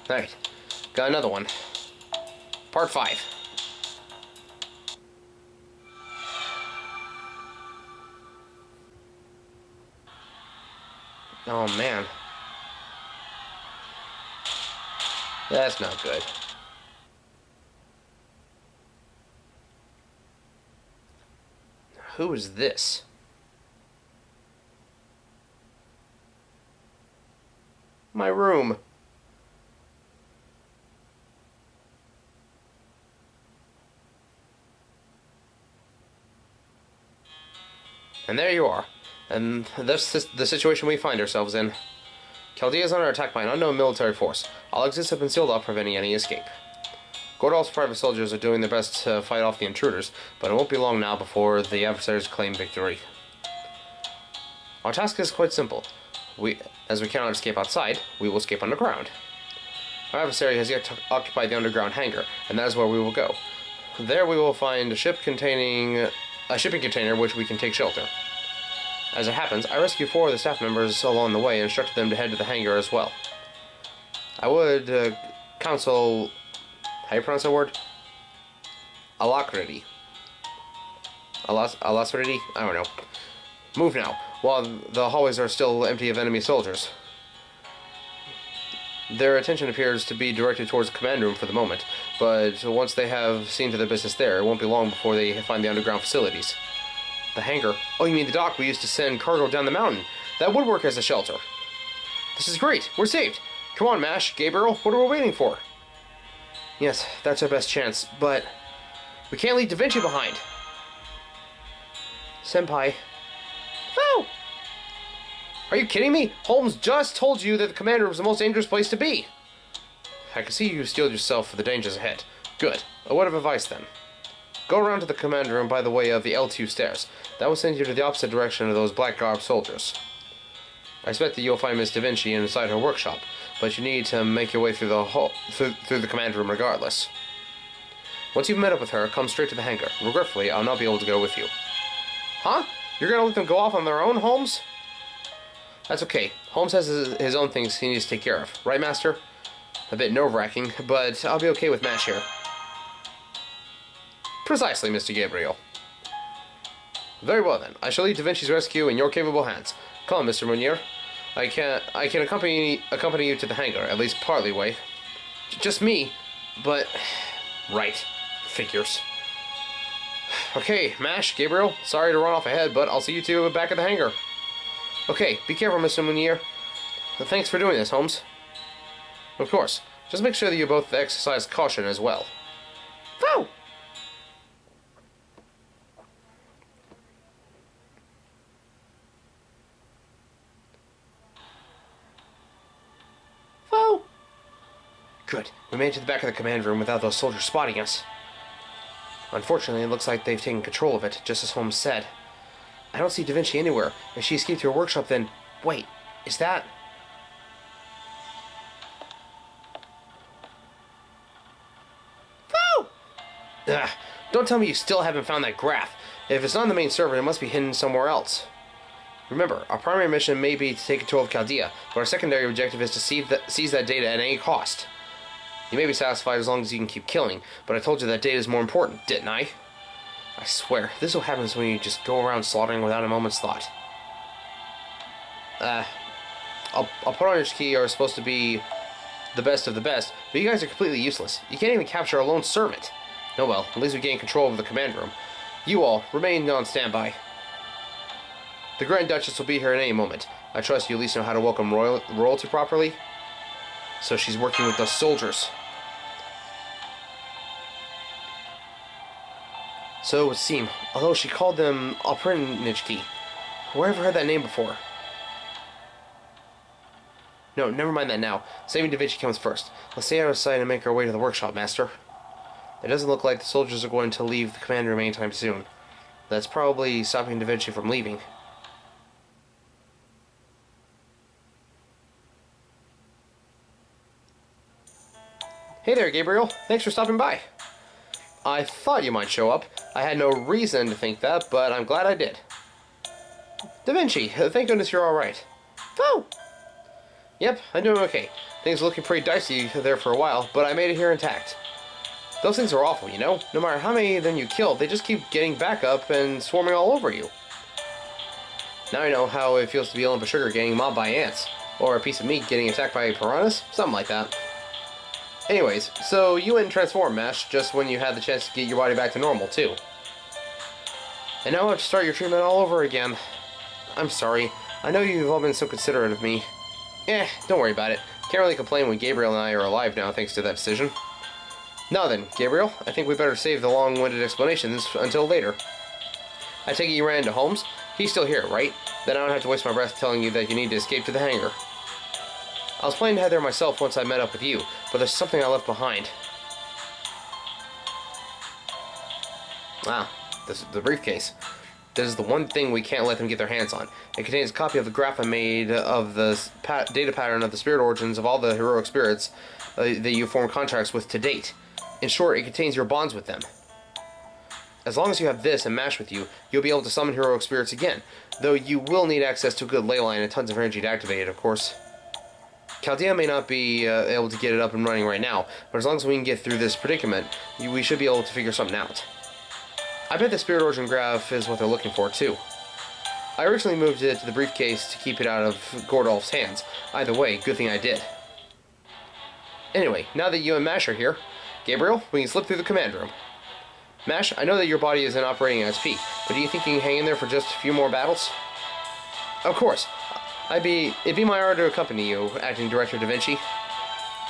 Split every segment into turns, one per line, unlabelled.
Alright, got another one. Part 5. Oh man. That's not good. Who is this? My room. And there you are. And this is the situation we find ourselves in. Chaldea is under attack by an unknown military force. All exits have been sealed off, preventing any escape. Gordolf's private soldiers are doing their best to fight off the intruders, but it won't be long now before the adversaries claim victory. Our task is quite simple. As we cannot escape outside, we will escape underground. Our adversary has yet to occupy the underground hangar, and that is where we will go. There we will find a shipping container which we can take shelter. As it happens, I rescued 4 of the staff members along the way and instructed them to head to the hangar as well. I would counsel... How you pronounce that word? Alacrity. Alacrity? I don't know. Move now, while the hallways are still empty of enemy soldiers. Their attention appears to be directed towards the command room for the moment, but once they have seen to their business there, it won't be long before they find the underground facilities. The hangar? Oh, you mean the dock we used to send cargo down the mountain? That would work as a shelter. This is great! We're saved! Come on, Mash, Gabriel, what are we waiting for? Yes, that's our best chance, but we can't leave Da Vinci behind. Senpai. Oh! Are you kidding me? Holmes just told you that the command room is the most dangerous place to be. I can see you steeled yourself for the dangers ahead. Good. A word of advice then. Go around to the command room by the way of the L2 stairs. That will send you to the opposite direction of those black-garbed soldiers. I expect that you'll find Miss Da Vinci inside her workshop, but you need to make your way through the command room regardless. Once you've met up with her, come straight to the hangar. Regretfully, I'll not be able to go with you. Huh? You're gonna let them go off on their own, Holmes? That's okay. Holmes has his own things he needs to take care of. Right, Master? A bit nerve-wracking, but I'll be okay with Mash here. Precisely, Mr. Gabriel. Very well then. I shall leave Da Vinci's rescue in your capable hands. Come on, Mr. Munier. I can accompany you to the hangar, at least partly way. Just me, but... Right. Figures. Okay, Mash, Gabriel, sorry to run off ahead, but I'll see you two back at the hangar. Okay, be careful, Mr. Munier. Thanks for doing this, Holmes. Of course. Just make sure that you both exercise caution as well. Woo! Good. We made it to the back of the command room without those soldiers spotting us. Unfortunately, it looks like they've taken control of it, just as Holmes said. I don't see Da Vinci anywhere. If she escaped to her workshop, then... Wait, is that... Oh! Ugh, don't tell me you still haven't found that graph. If it's not on the main server, it must be hidden somewhere else. Remember, our primary mission may be to take control of Chaldea, but our secondary objective is to seize that data at any cost. You may be satisfied as long as you can keep killing, but I told you that data is more important, didn't I? I swear, this is what happens when you just go around slaughtering without a moment's thought. Oprichniki are supposed to be the best of the best, but you guys are completely useless. You can't even capture a lone servant. Oh well, at least we gained control of the command room. You all, remain on standby. The Grand Duchess will be here at any moment. I trust you at least know how to welcome royalty properly. So she's working with the soldiers. So it would seem, although she called them Oprichniki. Where have I heard that name before? No, never mind that now. Saving Da Vinci comes first. Let's stay out of sight and make our way to the workshop, Master. It doesn't look like the soldiers are going to leave the command room anytime soon. That's probably stopping Da Vinci from leaving. Hey there, Gabriel. Thanks for stopping by. I thought you might show up. I had no reason to think that, but I'm glad I did. Da Vinci, thank goodness you're alright. Oh! Yep, I'm doing okay. Things were looking pretty dicey there for a while, but I made it here intact. Those things are awful, you know? No matter how many of them you kill, they just keep getting back up and swarming all over you. Now I know how it feels to be a lump of sugar getting mobbed by ants, or a piece of meat getting attacked by piranhas, something like that. Anyways, so you went and transformed, Mash, just when you had the chance to get your body back to normal, too. And now I have to start your treatment all over again. I'm sorry. I know you've all been so considerate of me. Don't worry about it. Can't really complain when Gabriel and I are alive now, thanks to that decision. Now then, Gabriel, I think we better save the long-winded explanations until later. I take it you ran into Holmes? He's still here, right? Then I don't have to waste my breath telling you that you need to escape to the hangar. I was planning to head there myself once I met up with you, but there's something I left behind. This is the briefcase. This is the one thing we can't let them get their hands on. It contains a copy of the graph I made of the data pattern of the spirit origins of all the heroic spirits that you formed contracts with to date. In short, it contains your bonds with them. As long as you have this and Mash with you, you'll be able to summon heroic spirits again, though you will need access to a good ley line and tons of energy to activate it, of course. Chaldea may not be able to get it up and running right now, but as long as we can get through this predicament, we should be able to figure something out. I bet the spirit origin graph is what they're looking for, too. I originally moved it to the briefcase to keep it out of Gordolf's hands. Either way, good thing I did. Anyway, now that you and Mash are here, Gabriel, we can slip through the command room. Mash, I know that your body isn't operating at its peak, but do you think you can hang in there for just a few more battles? Of course. It'd be my honor to accompany you, Acting Director Da Vinci.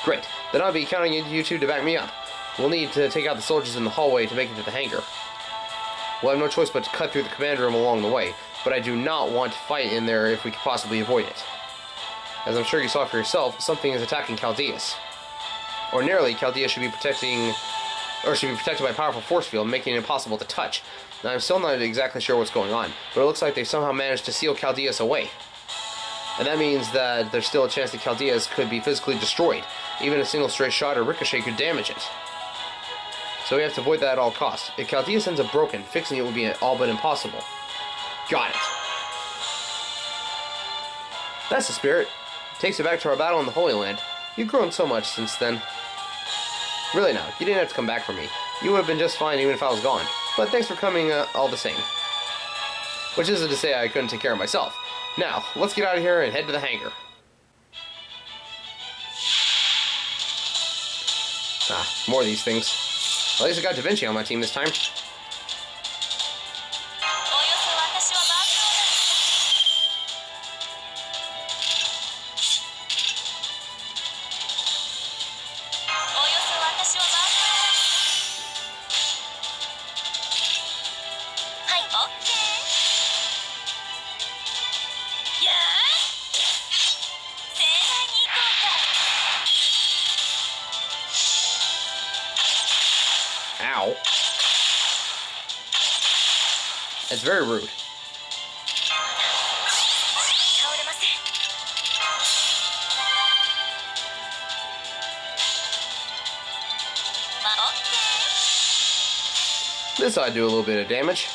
Great. Then I'll be counting on you two to back me up. We'll need to take out the soldiers in the hallway to make it to the hangar. We'll have no choice but to cut through the command room along the way, but I do not want to fight in there if we can possibly avoid it. As I'm sure you saw for yourself, something is attacking Chaldeus. Ordinarily, Chaldea should be protected by a powerful force field, making it impossible to touch. Now, I'm still not exactly sure what's going on, but it looks like they've somehow managed to seal Chaldeus away. And that means that there's still a chance that Chaldeus could be physically destroyed. Even a single stray shot or ricochet could damage it. So we have to avoid that at all costs. If Chaldeus ends up broken, fixing it would be all but impossible. Got it. That's the spirit. Takes it back to our battle in the Holy Land. You've grown so much since then. Really now, you didn't have to come back for me. You would have been just fine even if I was gone. But thanks for coming all the same. Which isn't to say I couldn't take care of myself. Now, let's get out of here and head to the hangar. More of these things. At least I got Da Vinci on my team this time. Ow. It's very rude. This ought to do a little bit of damage.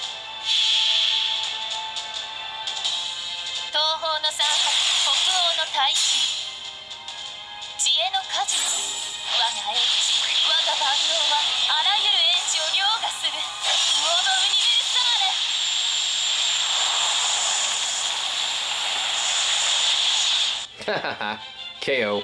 KO.